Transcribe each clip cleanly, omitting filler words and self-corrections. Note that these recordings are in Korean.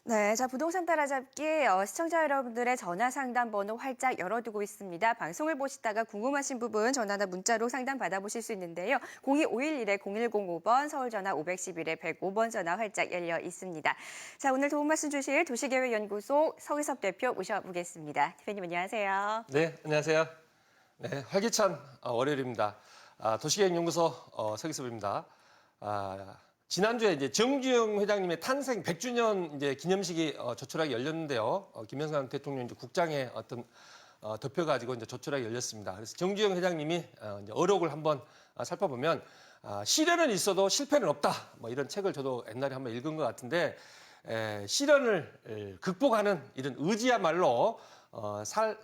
네, 자, 부동산 따라잡기 시청자 여러분들의 전화 상담 번호 활짝 열어두고 있습니다. 방송을 보시다가 궁금하신 부분 전화나 문자로 상담 받아보실 수 있는데요. 0251-0105번, 서울 전화 511-105번 전화 활짝 열려 있습니다. 자, 오늘 도움 말씀 주실 도시계획연구소 서희섭 대표 모셔보겠습니다. 대표님 안녕하세요. 네, 안녕하세요. 네, 활기찬 월요일입니다. 도시계획연구소 서기섭입니다. 지난주에 이제 정주영 회장님의 탄생 100주년 이제 기념식이 조촐하게 열렸는데요. 김영삼 대통령 이제 국장의 어떤 덮여가지고 이제 조촐하게 열렸습니다. 그래서 정주영 회장님이 이제 어록을 한번 살펴보면 시련은 있어도 실패는 없다. 뭐 이런 책을 저도 옛날에 한번 읽은 것 같은데 시련을 극복하는 이런 의지야말로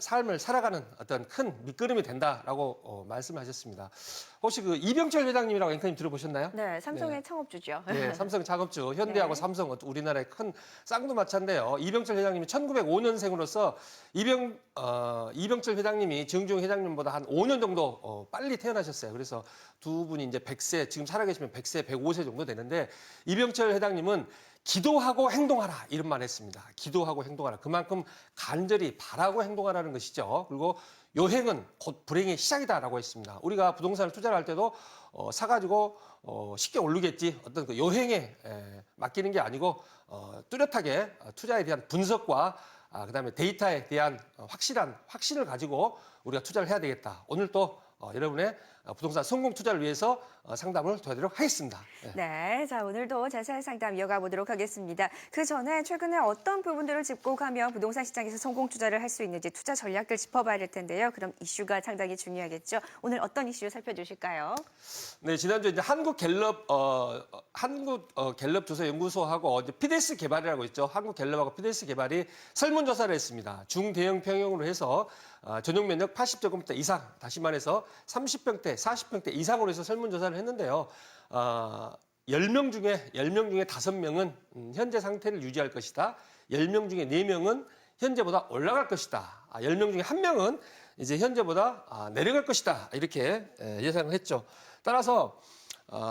삶을 살아가는 어떤 큰 밑거름이 된다라고 말씀하셨습니다. 혹시 그 이병철 회장님이라고 앵커님 들어보셨나요? 네, 삼성의 네. 창업주죠. 네, 삼성 작업주, 현대하고 네. 삼성, 우리나라의 큰 쌍두마차인데요. 이병철 회장님이 1905년생으로서 이병철 회장님이 정주영 회장님보다 한 5년 정도 빨리 태어나셨어요. 그래서 두 분이 이제 100세, 지금 살아계시면 100세, 105세 정도 되는데 이병철 회장님은 기도하고 행동하라 이런 말 했습니다. 기도하고 행동하라. 그만큼 간절히 바라고 행동하라는 것이죠. 그리고 요행은 곧 불행의 시작이다라고 했습니다. 우리가 부동산을 투자를 할 때도 사가지고 쉽게 오르겠지 어떤 그 요행에 맡기는 게 아니고 뚜렷하게 투자에 대한 분석과 그다음에 데이터에 대한 확신을 가지고 우리가 투자를 해야 되겠다. 오늘 또 여러분의 부동산 성공 투자를 위해서 상담을 도와드리도록 하겠습니다. 네, 자, 오늘도 자세한 상담 이어가 보도록 하겠습니다. 그 전에 최근에 어떤 부분들을 짚고 가면 부동산 시장에서 성공 투자를 할 수 있는지 투자 전략들 짚어봐야 될 텐데요. 그럼 이슈가 상당히 중요하겠죠. 오늘 어떤 이슈 살펴주실까요? 네, 지난주에 이제 한국갤럽 조사연구소하고 이제 PDS 개발이라고 있죠. 한국갤럽하고 PDS 개발이 설문조사를 했습니다. 중대형 평형으로 해서 전용 면적 80제곱미터 이상, 다시 말해서 30평대, 40평대 이상으로 해서 설문조사를 했는데요. 10명 중에 5명은 현재 상태를 유지할 것이다. 10명 중에 4명은 현재보다 올라갈 것이다. 10명 중에 1명은 이제 현재보다 내려갈 것이다. 이렇게 예상을 했죠. 따라서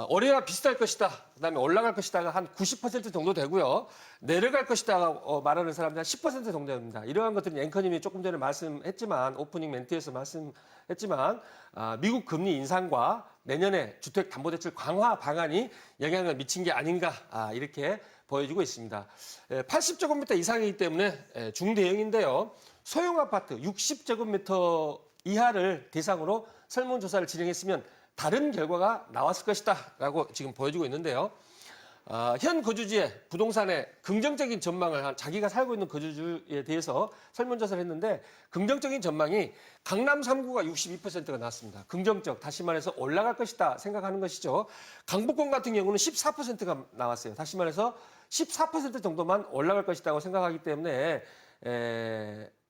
올해와 비슷할 것이다. 그다음에 올라갈 것이다가 한 90% 정도 되고요. 내려갈 것이다가 말하는 사람들이 한 10% 정도 됩니다. 이러한 것들은 앵커님이 조금 전에 말씀했지만 오프닝 멘트에서 말씀했지만 미국 금리 인상과 내년에 주택담보대출 강화 방안이 영향을 미친 게 아닌가 이렇게 보여지고 있습니다. 80제곱미터 이상이기 때문에 중대형인데요. 소형 아파트 60제곱미터 이하를 대상으로 설문조사를 진행했으면 다른 결과가 나왔을 것이다라고 지금 보여지고 있는데요. 현 거주지의 부동산의 긍정적인 전망을 자기가 살고 있는 거주지에 대해서 설문조사를 했는데 긍정적인 전망이 강남 3구가 62%가 나왔습니다. 긍정적, 다시 말해서 올라갈 것이다 생각하는 것이죠. 강북권 같은 경우는 14%가 나왔어요. 다시 말해서 14% 정도만 올라갈 것이라고 생각하기 때문에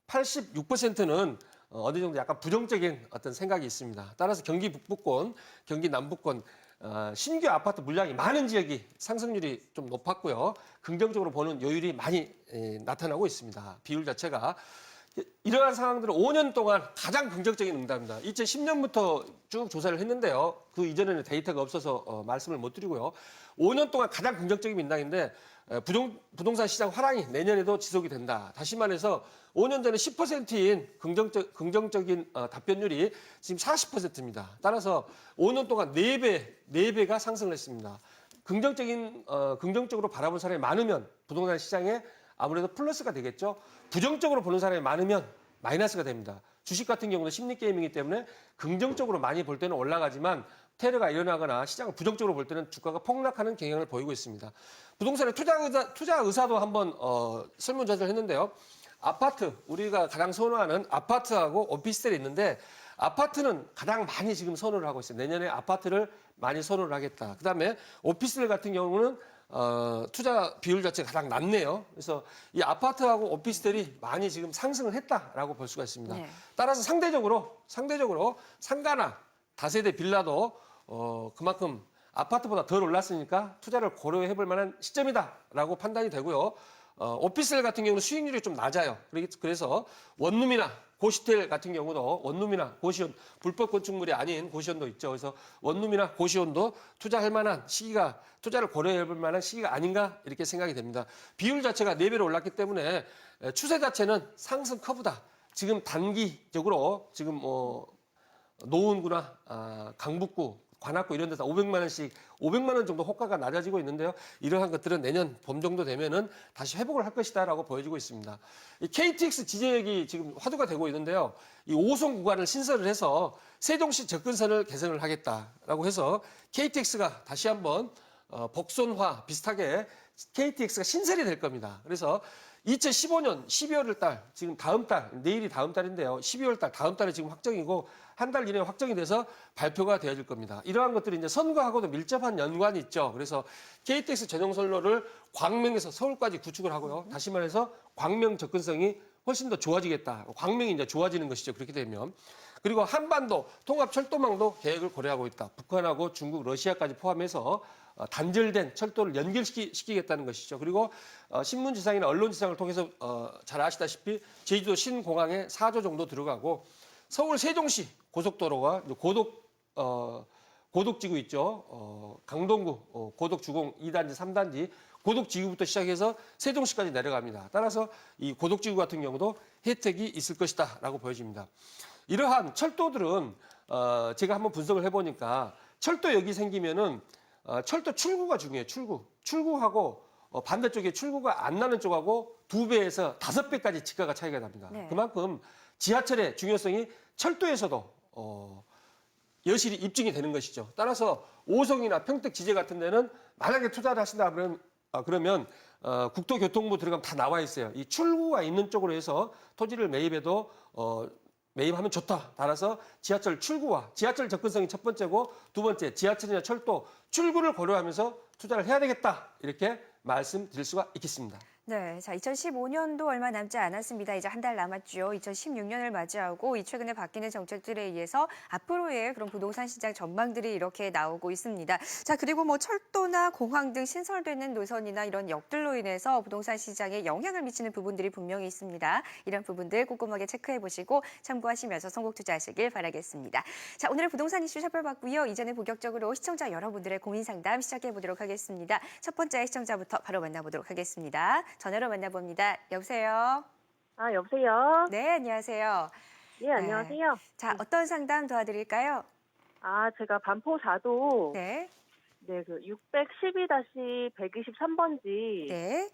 86%는 어느 정도 약간 부정적인 어떤 생각이 있습니다. 따라서 경기 북부권, 경기 남부권 신규 아파트 물량이 많은 지역이 상승률이 좀 높았고요. 긍정적으로 보는 요율이 많이 나타나고 있습니다. 비율 자체가. 이러한 상황들은 5년 동안 가장 긍정적인 응답입니다. 2010년부터 쭉 조사를 했는데요. 그 이전에는 데이터가 없어서 말씀을 못 드리고요. 5년 동안 가장 긍정적인 민당인데 부동산 시장 화랑이 내년에도 지속이 된다. 다시 말해서 5년 전에 10%인 긍정적인 답변율이 지금 40%입니다. 따라서 5년 동안 4배가 상승을 했습니다. 긍정적으로 바라본 사람이 많으면 부동산 시장에 아무래도 플러스가 되겠죠. 부정적으로 보는 사람이 많으면 마이너스가 됩니다. 주식 같은 경우는 심리게임이기 때문에 긍정적으로 많이 볼 때는 올라가지만 테러가 일어나거나 시장을 부정적으로 볼 때는 주가가 폭락하는 경향을 보이고 있습니다. 부동산의 투자 의사도 한번 설문조사를 했는데요. 아파트, 우리가 가장 선호하는 아파트하고 오피스텔이 있는데 아파트는 가장 많이 지금 선호를 하고 있어요. 내년에 아파트를 많이 선호를 하겠다. 그다음에 오피스텔 같은 경우는 투자 비율 자체가 가장 낮네요. 그래서 이 아파트하고 오피스텔이 많이 지금 상승을 했다라고 볼 수가 있습니다. 네. 따라서 상대적으로 상가나 다세대 빌라도 그만큼 아파트보다 덜 올랐으니까 투자를 고려해 볼 만한 시점이다라고 판단이 되고요. 오피스텔 같은 경우는 수익률이 좀 낮아요. 그래서 원룸이나 고시텔 같은 경우도 원룸이나 고시원, 불법 건축물이 아닌 고시원도 있죠. 그래서 원룸이나 고시원도 투자할 만한 시기가, 투자를 고려해 볼 만한 시기가 아닌가 이렇게 생각이 됩니다. 비율 자체가 4배로 올랐기 때문에 추세 자체는 상승 커브다. 지금 단기적으로 지금 노원구나 강북구, 관악구 이런 데서 500만 원 정도 호가가 낮아지고 있는데요. 이러한 것들은 내년 봄 정도 되면은 다시 회복을 할 것이다라고 보여지고 있습니다. 이 KTX 지제역이 지금 화두가 되고 있는데요. 이 5송 구간을 신설을 해서 세종시 접근선을 개선을 하겠다라고 해서 KTX가 다시 한번 복선화 비슷하게 KTX가 신설이 될 겁니다. 그래서 2015년 12월 달, 지금 다음 달, 내일이 다음 달인데요. 12월 달, 다음 달에 지금 확정이고 한 달 이내에 확정이 돼서 발표가 되어질 겁니다. 이러한 것들이 이제 선거하고도 밀접한 연관이 있죠. 그래서 KTX 전용 선로를 광명에서 서울까지 구축을 하고요. 다시 말해서 광명 접근성이 훨씬 더 좋아지겠다. 광명이 이제 좋아지는 것이죠. 그렇게 되면. 그리고 한반도 통합 철도망도 계획을 고려하고 있다. 북한하고 중국, 러시아까지 포함해서 단절된 철도를 연결시키겠다는 것이죠. 그리고 신문지상이나 언론지상을 통해서 잘 아시다시피 제주도 신공항에 4조 정도 들어가고 서울 세종시 고속도로가 고독지구 있죠. 강동구 고독주공 2단지, 3단지 고독지구부터 시작해서 세종시까지 내려갑니다. 따라서 이 고독지구 같은 경우도 혜택이 있을 것이다라고 보여집니다. 이러한 철도들은 제가 한번 분석을 해보니까 철도역이 생기면은 철도 출구가 중요해요. 출구하고 반대쪽에 출구가 안 나는 쪽하고 2배에서 5배까지 지가가 차이가 납니다. 네. 그만큼 지하철의 중요성이 철도에서도 여실히 입증이 되는 것이죠. 따라서 오송이나 평택, 지제 같은 데는 만약에 투자를 하신다 그러면 국토교통부 들어가면 다 나와 있어요. 이 출구가 있는 쪽으로 해서 토지를 매입해도 매입하면 좋다. 따라서 지하철 출구와 지하철 접근성이 첫 번째고 두 번째 지하철이나 철도 출구를 고려하면서 투자를 해야 되겠다. 이렇게 말씀드릴 수가 있겠습니다. 네, 자, 2015년도 얼마 남지 않았습니다. 이제 한 달 남았죠. 2016년을 맞이하고 이 최근에 바뀌는 정책들에 의해서 앞으로의 그런 부동산 시장 전망들이 이렇게 나오고 있습니다. 자, 그리고 뭐 철도나 공항 등 신설되는 노선이나 이런 역들로 인해서 부동산 시장에 영향을 미치는 부분들이 분명히 있습니다. 이런 부분들 꼼꼼하게 체크해 보시고 참고하시면서 선곡 투자하시길 바라겠습니다. 자, 오늘의 부동산 이슈 살펴봤고요. 이제는 본격적으로 시청자 여러분들의 고민 상담 시작해 보도록 하겠습니다. 첫 번째 시청자부터 바로 만나보도록 하겠습니다. 전화로 만나봅니다. 여보세요? 아, 여보세요? 네, 안녕하세요. 네, 안녕하세요. 자, 어떤 상담 도와드릴까요? 아, 제가 반포 4도 네, 그 612-123번지 네,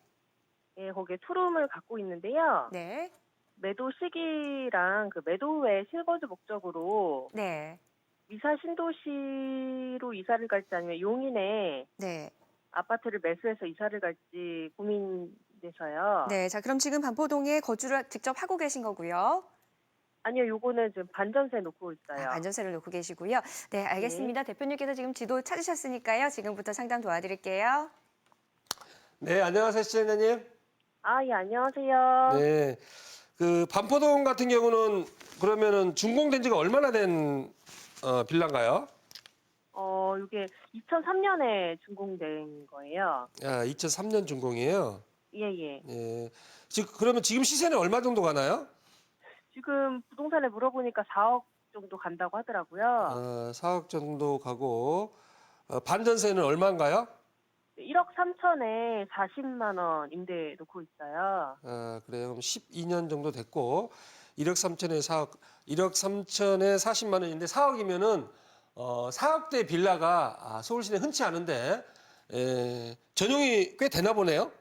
예, 거기에 투룸을 갖고 있는데요. 네, 매도 시기랑 그 매도 후에 실거주 목적으로 네, 미사 신도시로 이사를 갈지 아니면 용인에 네. 아파트를 매수해서 이사를 갈지 고민돼서요. 네, 자, 그럼 지금 반포동에 거주를 직접 하고 계신 거고요. 아니요, 요거는 지금 반전세 놓고 있어요. 안전세를 놓고 계시고요. 네, 알겠습니다. 대표님께서 지금 지도 찾으셨으니까요. 지금부터 상담 도와드릴게요. 네, 안녕하세요, 시청자님. 아, 예, 안녕하세요. 네, 그 반포동 같은 경우는 그러면은 준공된 지가 얼마나 된 빌라인가요? 이게 2003년에 준공된 거예요. 2003년 준공이에요. 예, 예. 예. 그러면 지금 시세는 얼마 정도 가나요? 지금 부동산에 물어보니까 4억 정도 간다고 하더라고요. 4억 정도 가고 반전세는 얼마인가요? 1억 3천에 40만 원 임대 놓고 있어요. 그래요. 그럼 12년 정도 됐고 1억 3천에 4억, 1억 3천에 40만 원인데 4억이면은 4억대 빌라가 서울시내 흔치 않은데 전용이 꽤 되나 보네요.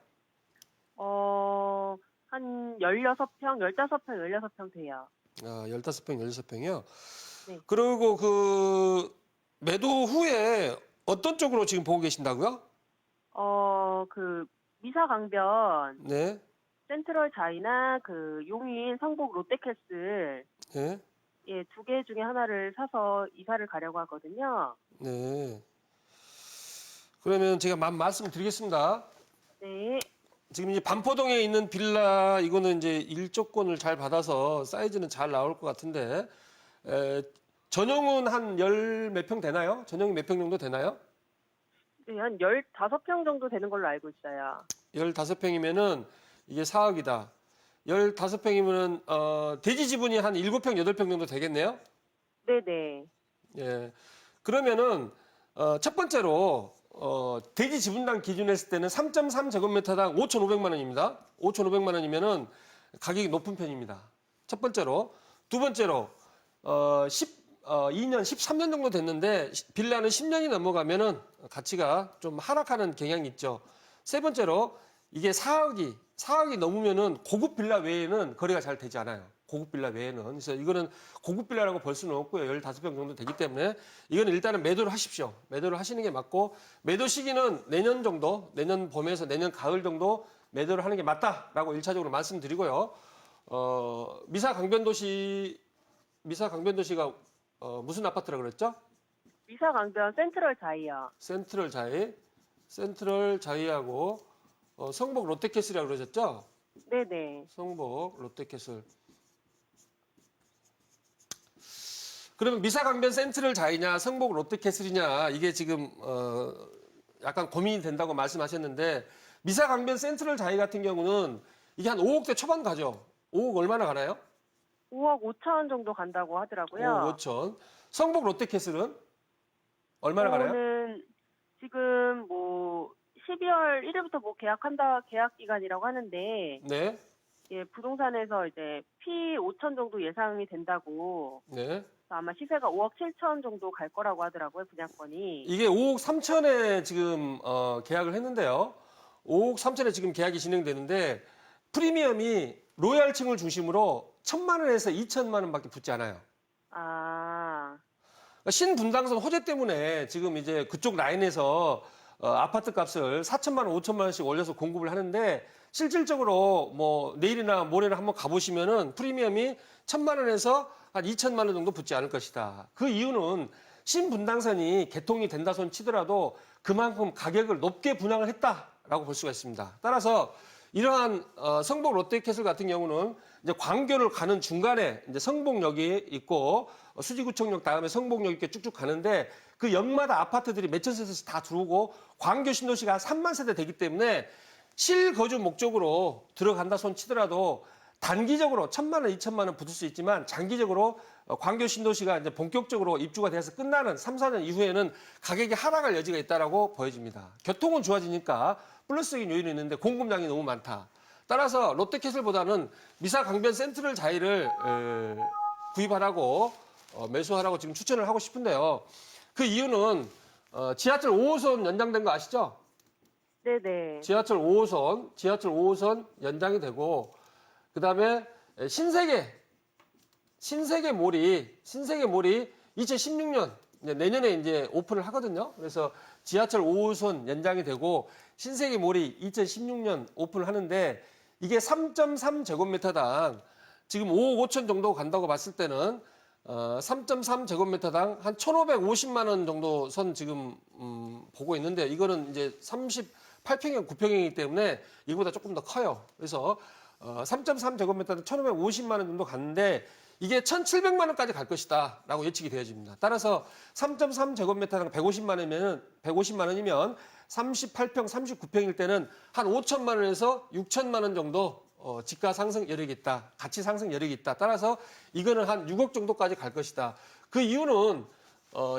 한 16평, 15평, 16평 돼요. 15평, 16평이요. 네. 그리고 그 매도 후에 어떤 쪽으로 지금 보고 계신다고요? 그 미사 강변, 네. 센트럴 자이나 그 용인 성북 롯데캐슬 네. 예, 2개 중에 하나를 사서 이사를 가려고 하거든요. 네. 그러면 제가 말씀드리겠습니다. 네. 지금 이제 반포동에 있는 빌라 이거는 이제 일조권을 잘 받아서 사이즈는 잘 나올 것 같은데 전용은 한 열 몇 평 되나요? 전용이 몇 평 정도 되나요? 네, 한 15평 정도 되는 걸로 알고 있어요. 15평이면은 이게 4억이다. 15평이면은 대지 지분이 한 7평, 8평 정도 되겠네요. 네네. 예. 그러면은 첫 번째로 대지 지분당 기준 했을 때는 3.3제곱미터당 5,500만 원입니다. 5,500만 원이면은 가격이 높은 편입니다. 첫 번째로. 두 번째로 2년, 13년 정도 됐는데 빌라는 10년이 넘어가면은 가치가 좀 하락하는 경향이 있죠. 세 번째로 이게 4억이 넘으면은 고급 빌라 외에는 거래가 잘 되지 않아요. 고급 빌라 외에는. 그래서 이거는 고급 빌라라고 볼 수는 없고요. 15평 정도 되기 때문에 이거는 일단은 매도를 하십시오. 매도를 하시는 게 맞고 매도 시기는 내년 정도, 내년 봄에서 내년 가을 정도 매도를 하는 게 맞다라고 1차적으로 말씀드리고요. 미사 강변도시가 무슨 아파트라 그랬죠? 미사 강변 센트럴 자이요. 센트럴 자이하고 성복 롯데캐슬이라고 그러셨죠? 네네. 성복 롯데캐슬. 그러면 미사강변 센트럴 자이냐 성복 롯데캐슬이냐 이게 지금 약간 고민이 된다고 말씀하셨는데 미사강변 센트럴 자이 같은 경우는 이게 한 5억대 초반 가죠. 5억 얼마나 가나요? 5억 5천 정도 간다고 하더라고요. 5억 5천. 성복 롯데캐슬은 얼마나 가나요? 저는 지금 뭐 12월 1일부터 뭐 계약 기간이라고 하는데 네. 예, 부동산에서 이제 P 5천 정도 예상이 된다고 네. 아마 시세가 5억 7천 정도 갈 거라고 하더라고요, 분양권이. 이게 5억 3천에 지금 계약을 했는데요. 5억 3천에 지금 계약이 진행되는데 프리미엄이 로얄층을 중심으로 1,000만 원에서 2천만 원밖에 붙지 않아요. 아, 그러니까 신분당선 호재 때문에 지금 이제 그쪽 라인에서 아파트 값을 4천만 원, 5천만 원씩 올려서 공급을 하는데 실질적으로 뭐 내일이나 모레나 한번 가보시면은 프리미엄이 1,000만 원에서 한 2천만 원 정도 붙지 않을 것이다. 그 이유는 신분당선이 개통이 된다 손 치더라도 그만큼 가격을 높게 분양을 했다라고 볼 수가 있습니다. 따라서 이러한 성복 롯데캐슬 같은 경우는 이제 광교를 가는 중간에 이제 성복역이 있고 수지구청역 다음에 성복역 이렇게 쭉쭉 가는데 그 역마다 아파트들이 몇천 세대씩 다 들어오고 광교 신도시가 한 3만 세대 되기 때문에 실거주 목적으로 들어간다 손 치더라도 단기적으로 1,000만 원, 2천만 원 붙을 수 있지만 장기적으로 광교 신도시가 이제 본격적으로 입주가 돼서 끝나는 3, 4년 이후에는 가격이 하락할 여지가 있다라고 보여집니다. 교통은 좋아지니까 플러스적인 요인이 있는데 공급량이 너무 많다. 따라서 롯데캐슬보다는 미사 강변 센트럴 자이를 구입하라고 매수하라고 지금 추천을 하고 싶은데요. 그 이유는 지하철 5호선 연장된 거 아시죠? 네네. 지하철 5호선 연장이 되고 그다음에 신세계몰이 2016년 내년에 이제 오픈을 하거든요. 그래서 지하철 5호선 연장이 되고 신세계몰이 2016년 오픈을 하는데 이게 3.3제곱미터당 지금 5억 5천 정도 간다고 봤을 때는 3.3제곱미터당 한 1,550만 원 정도 선 지금 보고 있는데 이거는 이제 38평형 9평이기 때문에 이거보다 조금 더 커요. 그래서 3.3제곱미터당 1,550만 원 정도 갔는데 이게 1,700만 원까지 갈 것이다 라고 예측이 되어집니다. 따라서 3.3제곱미터당 150만 원이면 38평, 39평일 때는 한 5천만 원에서 6천만 원 정도 지가 상승 여력이 있다. 가치 상승 여력이 있다. 따라서 이거는 한 6억 정도까지 갈 것이다. 그 이유는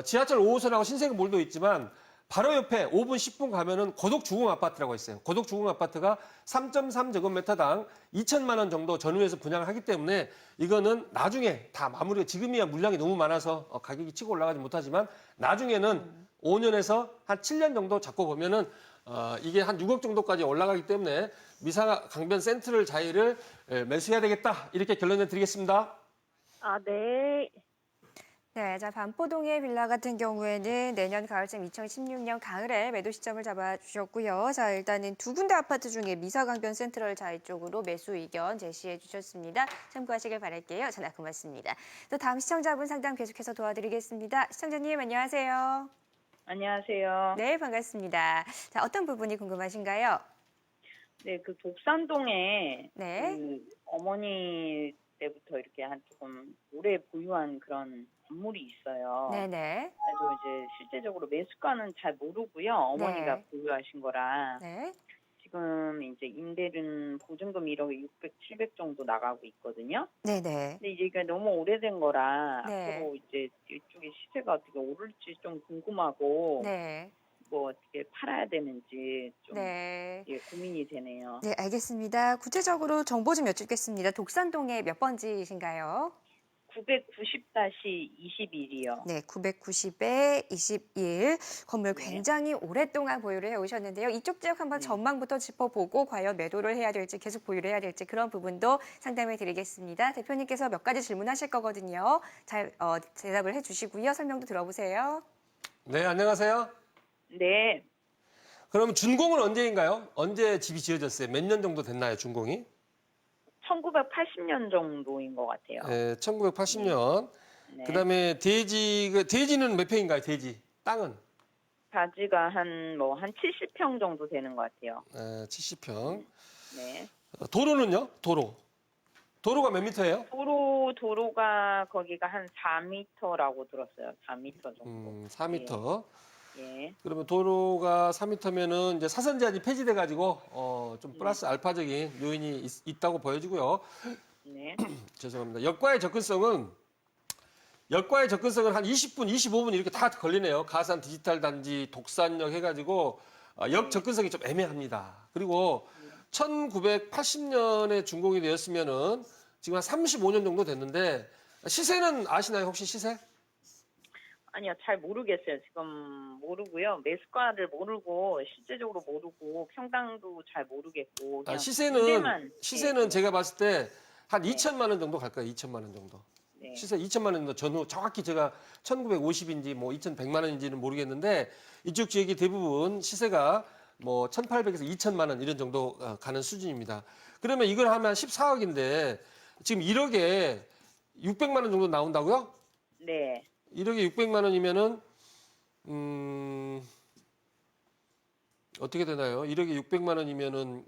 지하철 5호선하고 신세계몰도 있지만 바로 옆에 5분, 10분 가면은 고독주공 아파트라고 있어요. 고독주공 아파트가 3.3제곱미터당 2천만 원 정도 전후에서 분양을 하기 때문에 이거는 나중에 다 마무리가 지금이야 물량이 너무 많아서 가격이 치고 올라가지 못하지만 나중에는 5년에서 한 7년 정도 잡고 보면은 이게 한 6억 정도까지 올라가기 때문에 미사 강변 센트럴 자이를 매수해야 되겠다. 이렇게 결론을 드리겠습니다. 아, 네. 네, 자, 반포동의 빌라 같은 경우에는 내년 가을쯤 2016년 가을에 매도 시점을 잡아주셨고요. 자, 일단은 두 군데 아파트 중에 미사강변 센트럴 자이 쪽으로 매수 의견 제시해 주셨습니다. 참고하시길 바랄게요. 전화 고맙습니다. 또 다음 시청자분 상담 계속해서 도와드리겠습니다. 시청자님 안녕하세요. 안녕하세요. 네, 반갑습니다. 자, 어떤 부분이 궁금하신가요? 네, 그 독산동에 네. 그 어머니 때부터 이렇게 한 조금 오래 보유한 그런 건물이 있어요. 네네. 그래서 이제 실제적으로 매수가는 잘 모르고요. 어머니가 네. 보유하신 거라. 네. 지금 이제 임대료는 보증금 1억에 600, 700 정도 나가고 있거든요. 네네. 근데 이제 이게 너무 오래된 거라 네. 앞으로 이제 이쪽에 시세가 어떻게 오를지 좀 궁금하고 네. 뭐 어떻게 팔아야 되는지 좀 네. 예, 고민이 되네요. 네, 알겠습니다. 구체적으로 정보 좀 여쭙겠습니다. 독산동의 몇 번지이신가요? 990-21이요. 네, 990에 21. 건물 네. 굉장히 오랫동안 보유를 해 오셨는데요. 이쪽 지역 한번 네. 전망부터 짚어보고 과연 매도를 해야 될지 계속 보유를 해야 될지 그런 부분도 상담해 드리겠습니다. 대표님께서 몇 가지 질문하실 거거든요. 잘 대답을 해 주시고요. 설명도 들어보세요. 네, 안녕하세요. 네. 그럼 준공은 언제인가요? 언제 집이 지어졌어요? 몇 년 정도 됐나요, 준공이? 1980년 정도인 것 같아요. 네, 1980년. 네. 그다음에 대지는 몇 평인가요? 대지 땅은 가지가 한 70평 정도 되는 것 같아요. 70평. 네. 도로는요? 도로가 몇 미터예요? 도로가 거기가 한 4m라고 들었어요. 4m 정도. 4미터. 예. 그러면 도로가 4미터면은 이제 사선 제한이 폐지돼 가지고 좀 플러스 알파적인 요인이 있다고 보여지고요. 네. 죄송합니다. 역과의 접근성은 한 20분, 25분 이렇게 다 걸리네요. 가산 디지털 단지, 독산역 해가지고 역 접근성이 좀 애매합니다. 그리고 1980년에 준공이 되었으면은 지금 한 35년 정도 됐는데 시세는 아시나요? 혹시 시세? 아니요, 잘 모르겠어요. 지금 모르고요. 매수가를 모르고 실제적으로 모르고 평당도 잘 모르겠고. 그냥 시세는 네. 제가 봤을 때 한 2천만 원 정도 갈 거예요. 2천만 원 정도. 네. 시세 2천만 원 정도. 전후 정확히 제가 1,950인지 뭐 2,100만 원인지는 모르겠는데 이쪽 지역이 대부분 시세가 뭐 1,800에서 2천만 원 이런 정도 가는 수준입니다. 그러면 이걸 하면 14억인데 지금 1억에 600만 원 정도 나온다고요? 네. 1억에 600만 원이면은 어떻게 되나요? 1억에 600만 원이면은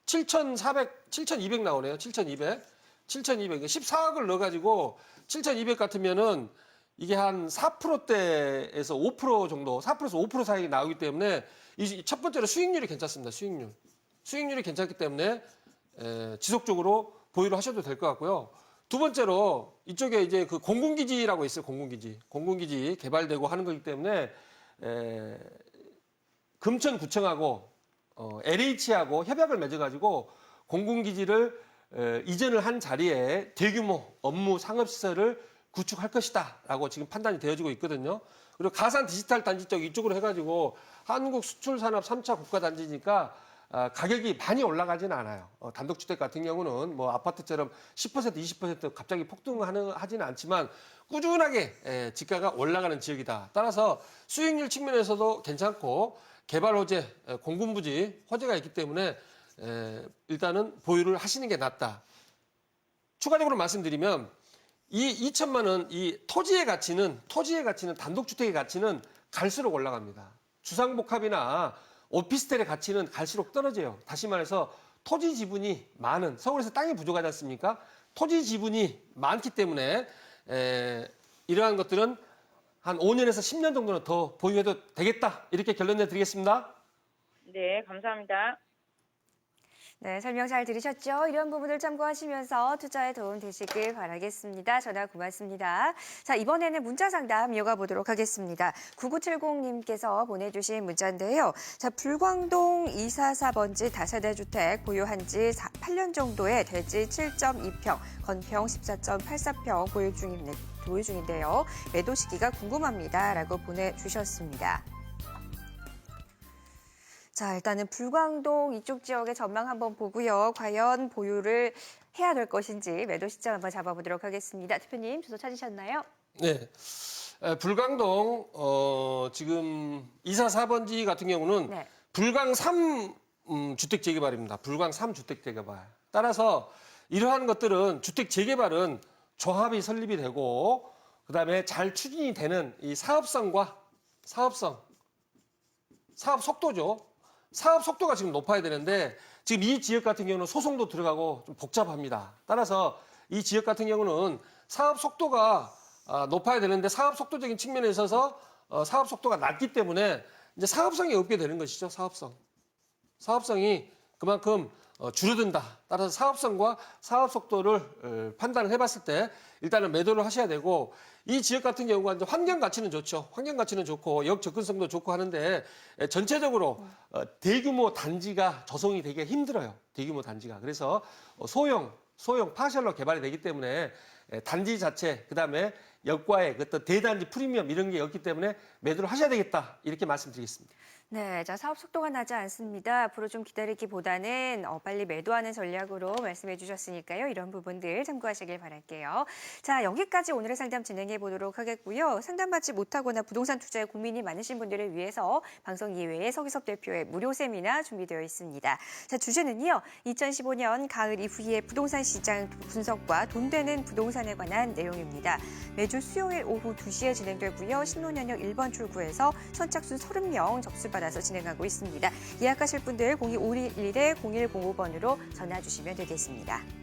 7,200 나오네요. 7,200. 14억을 넣어가지고 7,200 같으면은 이게 한 4%대에서 5% 정도, 4%에서 5% 사이 나오기 때문에 이 첫 번째로 수익률이 괜찮습니다. 수익률이 괜찮기 때문에 지속적으로 보유를 하셔도 될 것 같고요. 두 번째로 이쪽에 이제 그 공군기지라고 있어요. 공군기지 개발되고 하는 거기 때문에 금천구청하고 LH하고 협약을 맺어가지고 공군기지를 이전을 한 자리에 대규모 업무 상업시설을 구축할 것이다라고 지금 판단이 되어지고 있거든요. 그리고 가산 디지털 단지 쪽 이쪽으로 해가지고 한국 수출산업 3차 국가단지니까 가격이 많이 올라가지는 않아요. 단독주택 같은 경우는 뭐 아파트처럼 10%, 20% 갑자기 폭등하지는 않지만 꾸준하게 지가가 올라가는 지역이다. 따라서 수익률 측면에서도 괜찮고 개발 호재, 공군부지 호재가 있기 때문에 일단은 보유를 하시는 게 낫다. 추가적으로 말씀드리면 이 2천만 원, 이 토지의 가치는 단독주택의 가치는 갈수록 올라갑니다. 주상복합이나 오피스텔의 가치는 갈수록 떨어져요. 다시 말해서 토지 지분이 많은, 서울에서 땅이 부족하지 않습니까? 토지 지분이 많기 때문에 이러한 것들은 한 5년에서 10년 정도는 더 보유해도 되겠다. 이렇게 결론 내드리겠습니다. 네, 감사합니다. 네, 설명 잘 들으셨죠? 이런 부분을 참고하시면서 투자에 도움 되시길 바라겠습니다. 전화 고맙습니다. 자, 이번에는 문자 상담 이어가 보도록 하겠습니다. 9970님께서 보내주신 문자인데요. 자, 불광동 244번지 다세대 주택 보유한 지 8년 정도의 대지 7.2평, 건평 14.84평 보유 중인데요. 매도 시기가 궁금합니다. 라고 보내주셨습니다. 자, 일단은 불광동 이쪽 지역의 전망 한번 보고요. 과연 보유를 해야 될 것인지 매도 시점 한번 잡아보도록 하겠습니다. 대표님, 주소 찾으셨나요? 네. 불광동 지금 244번지 같은 경우는 네. 불광 3 주택 재개발입니다. 불광 3 주택 재개발. 따라서 이러한 것들은 주택 재개발은 조합이 설립이 되고 그다음에 잘 추진이 되는 이 사업 속도죠. 사업 속도가 지금 높아야 되는데 지금 이 지역 같은 경우는 소송도 들어가고 좀 복잡합니다. 따라서 이 지역 같은 경우는 사업 속도가 높아야 되는데 사업 속도적인 측면에 있어서 사업 속도가 낮기 때문에 이제 사업성이 없게 되는 것이죠. 사업성이 그만큼 줄어든다. 따라서 사업성과 사업 속도를 판단을 해봤을 때 일단은 매도를 하셔야 되고, 이 지역 같은 경우가 이제 환경 가치는 좋죠. 환경 가치는 좋고 역 접근성도 좋고 하는데 전체적으로 대규모 단지가 조성이 되게 힘들어요. 대규모 단지가. 그래서 소형 파셜로 개발이 되기 때문에 단지 자체, 그다음에 역과의 어떤 대단지 프리미엄 이런 게 없기 때문에 매도를 하셔야 되겠다. 이렇게 말씀드리겠습니다. 네, 자, 사업 속도가 나지 않습니다. 앞으로 좀 기다리기보다는 빨리 매도하는 전략으로 말씀해 주셨으니까요. 이런 부분들 참고하시길 바랄게요. 자, 여기까지 오늘의 상담 진행해 보도록 하겠고요. 상담받지 못하거나 부동산 투자에 고민이 많으신 분들을 위해서 방송 이외에 서기섭 대표의 무료 세미나 준비되어 있습니다. 자, 주제는요. 2015년 가을 이후의 부동산 시장 분석과 돈 되는 부동산에 관한 내용입니다. 매주 수요일 오후 2시에 진행되고요. 신논현역 1번 출구에서 선착순 30명 접수받아서 진행하고 있습니다. 예약하실 분들 0251-0105번으로 전화 주시면 되겠습니다.